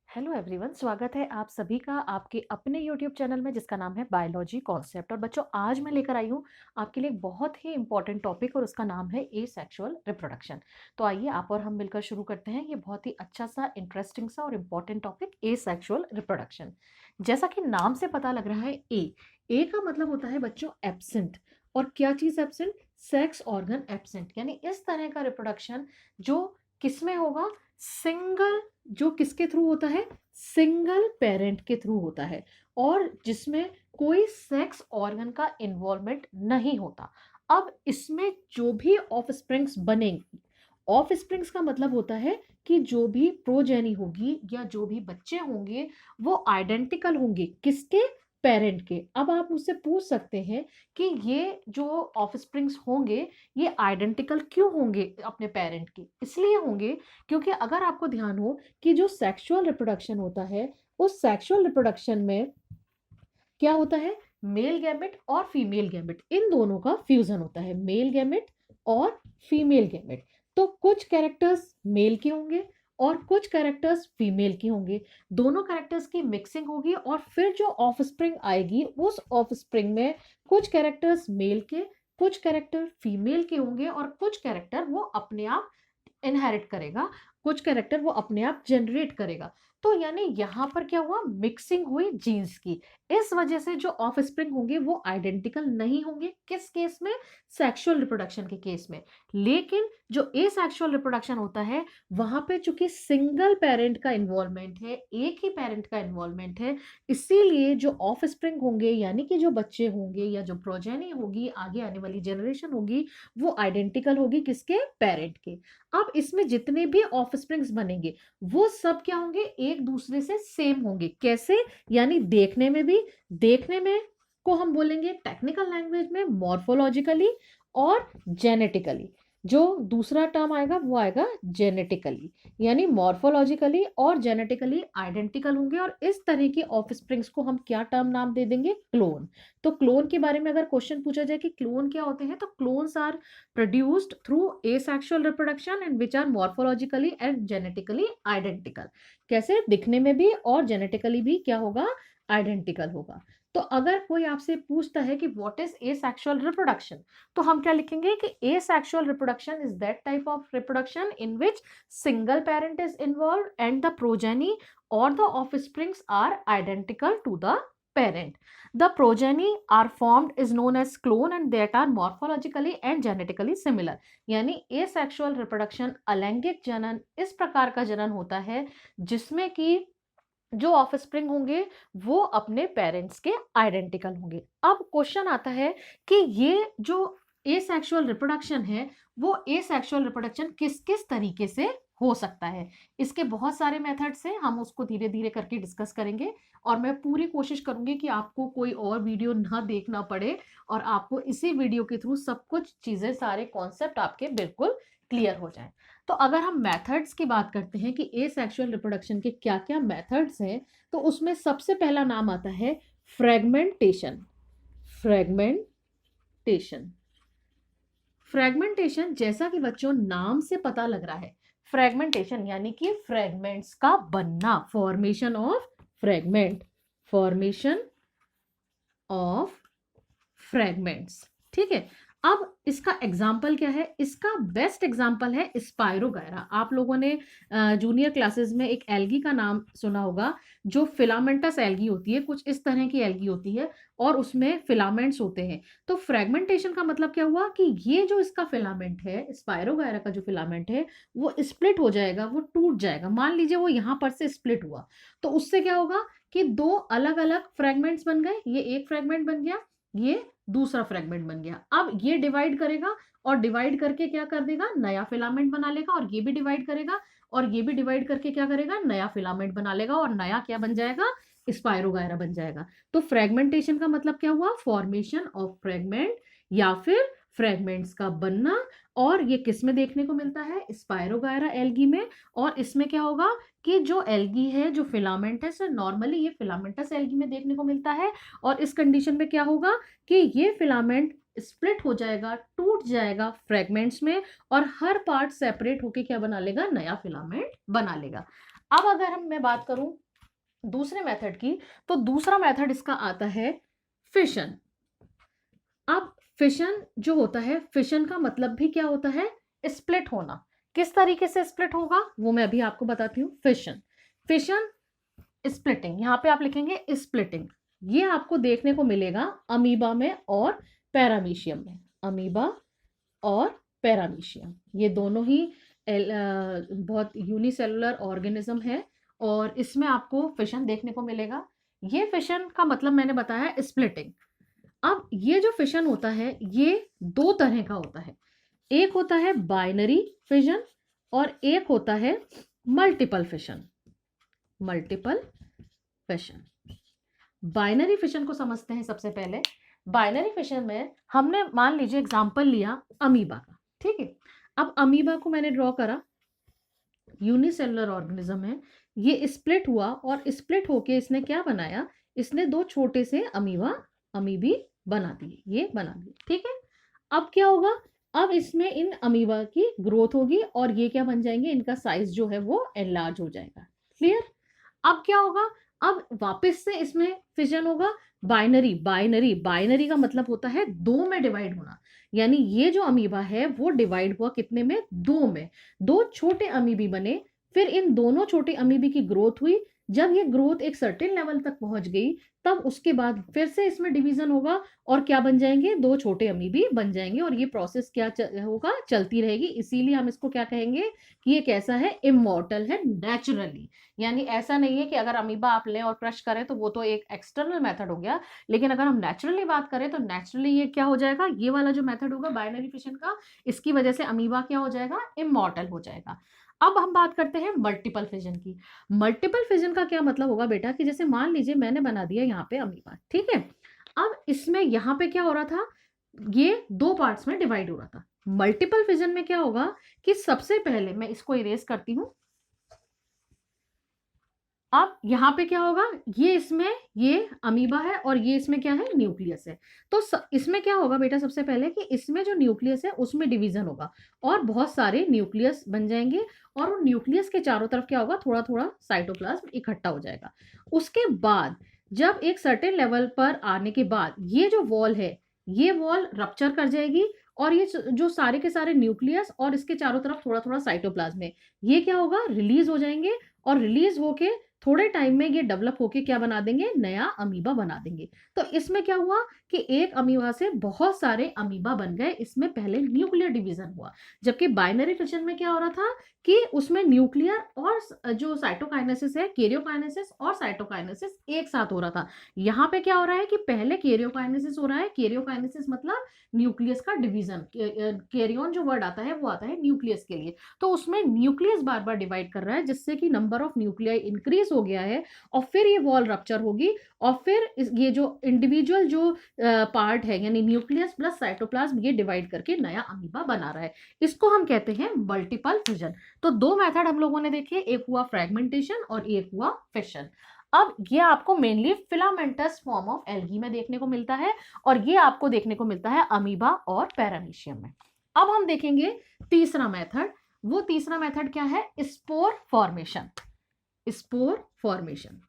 Hello everyone, स्वागत है आप सभी का आपके अपने यूट्यूब चैनल में जिसका नाम है बायोलॉजी कॉन्सेप्ट। और बच्चों, आज मैं लेकर आई हूँ आपके लिए बहुत ही इंपॉर्टेंट टॉपिक और उसका नाम है एसेक्सुअल रिप्रोडक्शन। तो आइए आप और हम मिलकर शुरू करते हैं ये बहुत ही अच्छा सा, इंटरेस्टिंग सा और इम्पॉर्टेंट टॉपिक, एसेक्सुअल रिप्रोडक्शन। जैसा कि नाम से पता लग रहा है, ए का मतलब होता है बच्चों एब्सेंट। और क्या चीज एब्सेंट? सेक्स ऑर्गन एब्सेंट, यानी इस तरह का रिप्रोडक्शन जो किसमें होगा? सिंगल, जो किसके थ्रू होता है? सिंगल पेरेंट के थ्रू होता है और जिसमें कोई सेक्स ऑर्गन का इन्वॉल्वमेंट नहीं होता। अब इसमें जो भी ऑफस्प्रिंग्स बनेंगे, ऑफस्प्रिंग्स का मतलब होता है कि जो भी प्रोजेनी होगी या जो भी बच्चे होंगे वो आइडेंटिकल होंगे किसके? पेरेंट के। अब आप मुझसे पूछ सकते हैं कि ये जो ऑफस्प्रिंग्स होंगे ये आइडेंटिकल क्यों होंगे अपने पेरेंट के? इसलिए होंगे क्योंकि अगर आपको ध्यान हो कि जो सेक्सुअल रिप्रोडक्शन होता है, उस सेक्सुअल रिप्रोडक्शन में क्या होता है? मेल गैमेट और फीमेल गैमेट, इन दोनों का फ्यूजन होता है। मेल गैमेट और फीमेल गैमेट। तो कुछ कैरेक्टर्स मेल के होंगे और कुछ कैरेक्टर्स फीमेल के होंगे। दोनों कैरेक्टर्स की मिक्सिंग होगी और फिर जो ऑफस्प्रिंग आएगी उस ऑफस्प्रिंग में कुछ कैरेक्टर्स मेल के, कुछ कैरेक्टर फीमेल के होंगे और कुछ कैरेक्टर वो अपने आप इनहेरिट करेगा, कुछ कैरेक्टर वो अपने आप जनरेट करेगा। तो यानी यहां पर क्या हुआ? मिक्सिंग हुई जीन्स की। इस वजह से जो ऑफस्प्रिंग होंगे वो आइडेंटिकल नहीं होंगे। किस केस में? सेक्सुअल रिप्रोडक्शन के केस में। लेकिन जो एसेक्सुअल रिप्रोडक्शन होता है वहां पे चूंकि सिंगल पेरेंट का इन्वॉल्वमेंट है, एक ही पेरेंट का इन्वॉल्वमेंट है, इसीलिए जो ऑफस्प्रिंग होंगे यानी कि जो बच्चे होंगे या जो प्रोजेनी होगी, आगे आने वाली जनरेशन होगी, वो आइडेंटिकल होगी किसके? पेरेंट के। अब इसमें जितने भी ऑफस्प्रिंग्स बनेंगे वो सब क्या होंगे? एक दूसरे से सेम होंगे। कैसे? यानी देखने में भी, देखने में को हम बोलेंगे टेक्निकल लैंग्वेज में मॉर्फोलॉजिकली और जेनेटिकली। जो दूसरा टर्म आएगा वो आएगा जेनेटिकली, यानी मॉर्फोलॉजिकली और जेनेटिकली आइडेंटिकल होंगे। और इस तरह की ऑफस्प्रिंग्स को हम क्या टर्म नाम दे देंगे? क्लोन। तो क्लोन के बारे में अगर क्वेश्चन पूछा जाए कि क्लोन क्या होते हैं, तो clones are produced through asexual reproduction and which are morphologically and genetically identical। कैसे? दिखने में भी और जेनेटिकली भी क्या होगा? आइडेंटिकल होगा। तो अगर कोई आपसे पूछता है कि व्हाट इज एसेक्सुअल रिप्रोडक्शन, तो हम क्या लिखेंगे कि asexual reproduction is that type of reproduction in which single parent is involve and the progeny or the offsprings are identical to the parent. The progeny are formed is known as clone and that are morphologically and genetically similar। यानी asexual reproduction, अलैंगिक जनन, इस प्रकार का जनन होता है जिसमें कि जो ऑफस्प्रिंग होंगे वो अपने पेरेंट्स के आइडेंटिकल होंगे। अब क्वेश्चन आता है कि ये जो एसेक्सुअल रिप्रोडक्शन है वो एसेक्सुअल रिप्रोडक्शन किस किस तरीके से हो सकता है? इसके बहुत सारे मेथड्स हैं, हम उसको धीरे धीरे करके डिस्कस करेंगे। और मैं पूरी कोशिश करूंगी कि आपको कोई और वीडियो ना देखना पड़े और आपको इसी वीडियो के थ्रू सब कुछ चीजें, सारे कॉन्सेप्ट आपके बिल्कुल क्लियर हो जाएं। तो अगर हम मेथड्स की बात करते हैं कि एसेक्सुअल रिप्रोडक्शन के क्या क्या मेथड्स हैं, तो उसमें सबसे पहला नाम आता है फ्रेगमेंटेशन। फ्रेगमेंटेशन। फ्रेगमेंटेशन, जैसा कि बच्चों नाम से पता लग रहा है, फ्रेगमेंटेशन यानी कि फ्रेगमेंट्स का बनना, formation of fragment, formation of fragments. ठीक है। अब इसका एग्जाम्पल क्या है? इसका बेस्ट एग्जाम्पल है स्पायरोगायरा। आप लोगों ने जूनियर क्लासेस में एक एल्गी का नाम सुना होगा जो फिलामेंटस एल्गी होती है, कुछ इस तरह की एल्गी होती है और उसमें फिलामेंट्स होते हैं। तो फ्रेगमेंटेशन का मतलब क्या हुआ कि ये जो इसका फिलामेंट है, स्पायरोगायरा का जो फिलामेंट है, वो स्प्लिट हो जाएगा, वो टूट जाएगा। मान लीजिए वो यहां पर से स्प्लिट हुआ, तो उससे क्या होगा कि दो अलग अलग फ्रेगमेंट्स बन गए। ये एक फ्रेगमेंट बन गया, ये दूसरा फ्रेगमेंट बन गया। अब ये डिवाइड करेगा और डिवाइड करके क्या कर देगा? नया फिलामेंट बना लेगा। और ये भी डिवाइड करेगा और ये भी डिवाइड करके क्या करेगा? नया फिलामेंट बना लेगा और नया क्या बन जाएगा? स्पायरोगायरा बन जाएगा। तो फ्रेगमेंटेशन का मतलब क्या हुआ? फॉर्मेशन ऑफ फ्रेगमेंट या फिर फ्रेगमेंट्स का बनना। और ये किस में देखने को मिलता है? स्पायरोगायरा एल्गी में। और इसमें क्या होगा कि जो एल्गी है, जो फिलामेंट है, सर नॉर्मली ये फिलामेंटस एल्गी में देखने को मिलता है। और इस कंडीशन में क्या होगा कि ये फिलामेंट स्प्लिट हो जाएगा, टूट जाएगा फ्रेगमेंट्स में, और हर पार्ट सेपरेट होके क्या बना लेगा, नया फिलामेंट बना लेगा। अब अगर मैं बात करूं दूसरे मेथड की, तो दूसरा मेथड इसका आता है फिशन। अब फिशन जो होता है, फिशन का मतलब भी क्या होता है, स्प्लिट होना। किस तरीके से स्प्लिट होगा वो मैं अभी आपको बताती हूँ। फिशन, फिशन स्प्लिटिंग, यहां पे आप लिखेंगे स्प्लिटिंग। ये आपको देखने को मिलेगा अमीबा में और पैरामीशियम में। अमीबा और पैरामीशियम ये दोनों ही बहुत यूनिसेलुलर ऑर्गेनिज्म है, और इसमें आपको फिशन देखने को मिलेगा। ये फिशन का मतलब मैंने बताया स्प्लिटिंग। अब ये जो फिशन होता है ये दो तरह का होता है। एक होता है बाइनरी फिशन और एक होता है multiple fission. Multiple fission, binary fission को समझते हैं सबसे पहले। बाइनरी फिशन में हमने मान लीजिए एग्जांपल लिया अमीबा का, ठीक है। अब अमीबा को मैंने ड्रॉ करा, यूनिसेलुलर ऑर्गेनिज्म है, ये स्प्लिट हुआ और स्प्लिट होके इसने क्या बनाया, इसने दो छोटे से अमीबी बना दिए, ये बना दिए, ठीक है। अब क्या होगा, अब इसमें इन अमीबा की ग्रोथ होगी और ये क्या बन जाएंगे, इनका साइज जो है वो एनलार्ज हो जाएगा। क्लियर। अब क्या होगा, अब वापस से इसमें फिजन होगा। बाइनरी, बाइनरी बाइनरी का मतलब होता है दो में डिवाइड होना, यानी ये जो अमीबा है वो डिवाइड हुआ कितने में, दो में। दो छोटे अमीबी बने, फिर इन दोनों छोटे अमीबी की ग्रोथ हुई। जब ये ग्रोथ एक सर्टेन लेवल तक पहुंच गई, तब उसके बाद फिर से इसमें डिवीजन होगा और क्या बन जाएंगे, दो छोटे अमीबी बन जाएंगे, और ये प्रोसेस क्या होगा, चलती रहेगी। इसीलिए हम इसको क्या कहेंगे कि ये कैसा है, इमॉर्टल है नेचुरली। यानी ऐसा नहीं है कि अगर अमीबा आप लें और क्रश करें तो वो तो एक एक्सटर्नल मेथड हो गया, लेकिन अगर हम नेचुरली बात करें तो नेचुरली ये क्या हो जाएगा, ये वाला जो मेथड होगा बाइनरी फिशन का, इसकी वजह से अमीबा क्या हो जाएगा, इमॉर्टल हो जाएगा। अब हम बात करते हैं मल्टीपल फिजन की। मल्टीपल फिजन का क्या मतलब होगा बेटा, कि जैसे मान लीजिए मैंने बना दिया यहाँ पे अमीबा, ठीक है। अब इसमें यहाँ पे क्या हो रहा था, ये दो पार्ट्स में डिवाइड हो रहा था। मल्टीपल फिजन में क्या होगा कि सबसे पहले मैं इसको इरेज करती हूं। अब यहाँ पे क्या होगा, ये इसमें ये अमीबा है और ये इसमें क्या है, न्यूक्लियस है। तो इसमें क्या होगा बेटा, सबसे पहले कि इसमें जो न्यूक्लियस है उसमें डिवीजन होगा और बहुत सारे न्यूक्लियस बन जाएंगे, और उन न्यूक्लियस के चारों तरफ क्या होगा, थोड़ा थोड़ा साइटोप्लाज्म इकट्ठा हो जाएगा। उसके बाद जब एक सर्टेन लेवल पर आने के बाद ये जो वॉल है, ये वॉल रप्चर कर जाएगी, और ये जो सारे के सारे न्यूक्लियस और इसके चारों तरफ थोड़ा थोड़ा साइटोप्लाज्म है, ये क्या होगा, रिलीज हो जाएंगे, और रिलीज होके थोड़े टाइम में ये डेवलप होके क्या बना देंगे, नया अमीबा बना देंगे। तो इसमें क्या हुआ कि एक अमीबा से बहुत सारे अमीबा बन गए, इसमें पहले न्यूक्लियर डिवीजन हुआ। जबकि बाइनरी फिशन में क्या हो रहा था कि उसमें न्यूक्लियर और जो साइटोकाइनेसिस है, कैरियोकाइनेसिस और साइटोकाइनेसिस एक साथ हो रहा था। यहाँ पे क्या हो रहा है कि पहले कैरियोकाइनेसिस हो रहा है। कैरियोकाइनेसिस मतलब न्यूक्लियस का डिवीजन, कैरियन जो वर्ड आता है वो आता है न्यूक्लियस के लिए। तो उसमें न्यूक्लियस बार बार डिवाइड कर रहा है, जिससे कि नंबर ऑफ न्यूक्लियाई इंक्रीज हो गया है, और फिर ये वॉल रप्चर होगी, और फिर ये जो इंडिविजुअल जो पार्ट है, यानी न्यूक्लियस प्लस साइटोप्लाज्म, ये डिवाइड करके नया अमीबा बना रहा है। इसको हम कहते हैं मल्टीपल फिजन। तो दो मेथड हम लोगों ने देखे, एक हुआ फ्रेगमेंटेशन और एक हुआ फिशन। अब ये आपको mainly filamentous form of algae में देखने को मिलता है, और ये आपको देखने को मिलता है अमीबा और पैरामीशियम में। अब हम देखेंगे तीसरा मेथड। वो तीसरा मेथड क्या है, स्पोर फॉर्मेशन। Spore formation.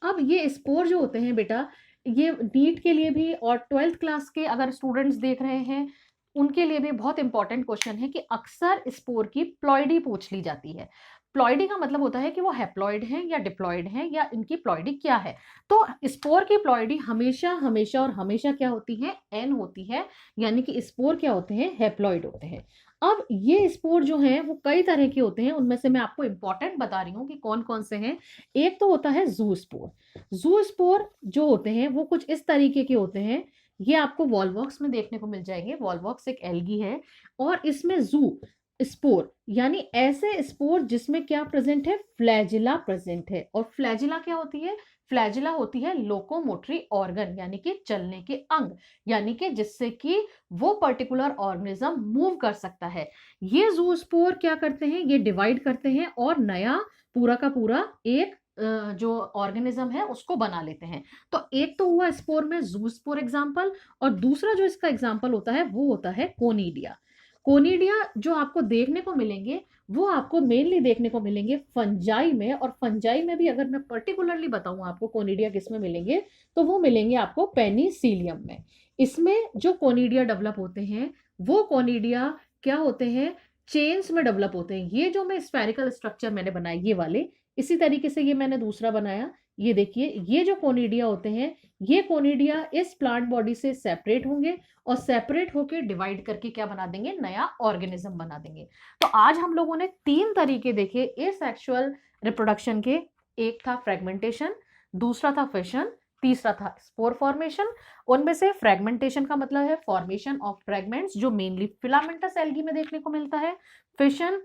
अब ये स्पोर जो होते हैं बेटा, ये नीट के लिए भी और 12th क्लास के अगर स्टूडेंट्स देख रहे हैं उनके लिए भी बहुत इंपॉर्टेंट क्वेश्चन है, कि अक्सर स्पोर की प्लॉइडी पूछ ली जाती है। प्लॉइडी का मतलब होता है कि वो हैप्लॉइड हैं या डिप्लॉइड हैं, या इनकी प्लॉइडी क्या है। तो स्पोर की प्लॉइडी हमेशा हमेशा और हमेशा क्या होती है, एन होती है, यानी कि स्पोर क्या होते हैं, हैप्लॉइड होते हैं। अब ये स्पोर जो हैं वो कई तरह के होते हैं, उनमें से मैं आपको इंपॉर्टेंट बता रही हूँ कि कौन कौन से हैं। एक तो होता है जू स्पोर। जू स्पोर जो होते हैं वो कुछ इस तरीके के होते हैं, ये आपको वॉलवॉक्स में देखने को मिल जाएंगे। वॉलवॉक्स एक एल्गी है, और इसमें जू स्पोर यानी ऐसे स्पोर जिसमें क्या प्रेजेंट है, फ्लैजिला प्रेजेंट है। और फ्लैजिला क्या होती है, फ्लैजिला होती है लोकोमोटरी ऑर्गन, यानी कि चलने के अंग, यानी कि जिससे कि वो पर्टिकुलर ऑर्गेनिज्म मूव कर सकता है। ये जूस्पोर क्या करते हैं, ये डिवाइड करते हैं और नया पूरा का पूरा एक जो ऑर्गेनिज्म है उसको बना लेते हैं। तो एक तो हुआ स्पोर में ज़ूस्पोर एग्जाम्पल, और दूसरा जो इसका एग्जाम्पल होता है वो होता है कोनिडिया। कोनिडिया जो आपको देखने को मिलेंगे वो आपको मेनली देखने को मिलेंगे फंजाई में, और फंजाई में भी अगर मैं पर्टिकुलरली बताऊं आपको कोनिडिया किस में मिलेंगे, तो वो मिलेंगे आपको पेनिसिलियम में। इसमें जो कोनिडिया डेवलप होते हैं वो कोनिडिया क्या होते हैं, चेन्स में डेवलप होते हैं। ये जो मैं स्फेरिकल स्ट्रक्चर मैंने बनाया ये वाले, इसी तरीके से ये मैंने दूसरा बनाया। ये देखिए, ये जो कोनिडिया होते हैं ये कोनिडिया इस प्लांट बॉडी से सेपरेट होंगे और सेपरेट होकर डिवाइड करके क्या बना देंगे, नया ऑर्गेनिज्म बना देंगे। तो आज हम लोगों ने 3 तरीके देखे एसेक्सुअल रिप्रोडक्शन के। एक था फ्रेगमेंटेशन, दूसरा था फिशन, तीसरा था स्पोर फॉर्मेशन। उनमें से फ्रेगमेंटेशन का मतलब है फॉर्मेशन ऑफ फ्रेगमेंट्स, जो मेनली फिलामेंटस एल्गी में देखने को मिलता है। फिशन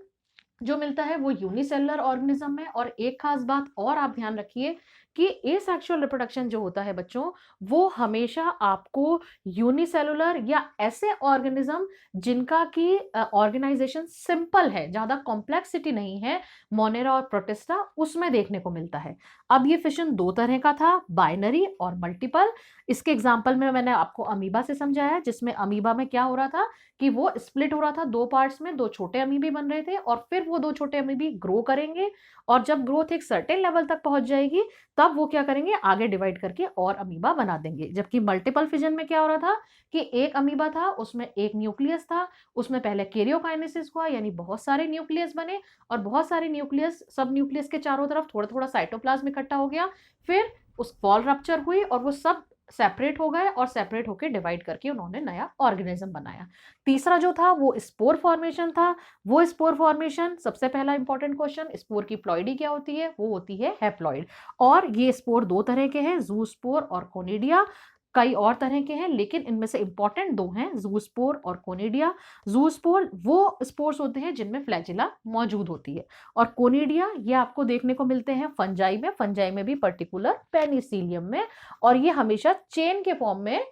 जो मिलता है वो यूनिसेलुलर ऑर्गेनिज्म में। और एक खास बात और आप ध्यान रखिए कि एसेक्सुअल रिप्रोडक्शन जो होता है बच्चों, वो हमेशा आपको यूनिसेलुलर या ऐसे ऑर्गेनिज्म जिनका की ऑर्गेनाइजेशन सिंपल है, ज्यादा कॉम्प्लेक्सिटी नहीं है, मोनेरा और प्रोटिस्टा, उसमें देखने को मिलता है। अब ये फिशन 2 तरह का था, बाइनरी और मल्टीपल। इसके एग्जाम्पल में मैंने आपको अमीबा से समझाया, जिसमें अमीबा में क्या हो रहा था कि वो स्प्लिट हो रहा था 2 पार्ट्स में, 2 छोटे अमीबी बन रहे थे, और फिर वो 2 छोटे अमीबी ग्रो करेंगे, और जब ग्रोथ एक सर्टेन लेवल तक पहुंच जाएगी तब वो क्या करेंगे, आगे डिवाइड करके और अमीबा बना देंगे। जबकि मल्टीपल फिजन में क्या हो रहा था कि एक अमीबा था, उसमें एक न्यूक्लियस था, उसमें पहले कैरियोकाइनेसिस हुआ, यानी बहुत सारे न्यूक्लियस बने, और बहुत सारे न्यूक्लियस, सब न्यूक्लियस के चारों तरफ थोड़ा थोड़ा साइटोप्लाज्म इकट्ठा हो गया, फिर उस वॉल रप्चर हुई और वो सब सेपरेट हो गए, और सेपरेट होकर डिवाइड करके उन्होंने नया ऑर्गेनिज्म बनाया। तीसरा जो था वो स्पोर फॉर्मेशन था। वो स्पोर फॉर्मेशन, सबसे पहला इंपॉर्टेंट क्वेश्चन, स्पोर की प्लॉइडी क्या होती है, वो होती है हैप्लॉइड। और ये स्पोर 2 तरह के हैं, ज़ूस्पोर और कोनिडिया। कई और तरह के हैं लेकिन इनमें से इंपॉर्टेंट 2 हैं, ज़ूस्पोर और कोनिडिया। ज़ूस्पोर वो स्पोर्स होते हैं जिनमें फ्लैजिला मौजूद होती है, और कोनिडिया ये आपको देखने को मिलते हैं फंजाई में, फंजाई में भी पर्टिकुलर पेनिसिलियम में, और ये हमेशा चेन के फॉर्म में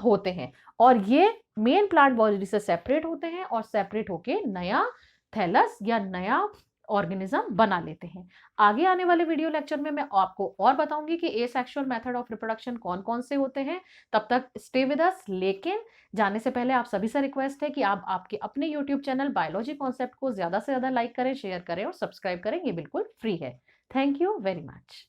होते हैं, और ये मेन प्लांट बॉडी से सेपरेट होते हैं और सेपरेट होके नया थैलस या नया ऑर्गेनिज्म बना लेते हैं। आगे आने वाले वीडियो लेक्चर में मैं आपको और बताऊंगी कि एसेक्सुअल मेथड ऑफ रिप्रोडक्शन कौन कौन से होते हैं। तब तक स्टे विद अस। लेकिन जाने से पहले आप सभी से रिक्वेस्ट है कि आप आपके अपने यूट्यूब चैनल बायोलॉजी कॉन्सेप्ट को ज्यादा से ज्यादा लाइक करें, शेयर करें और सब्सक्राइब करें। ये बिल्कुल फ्री है। Thank you very much.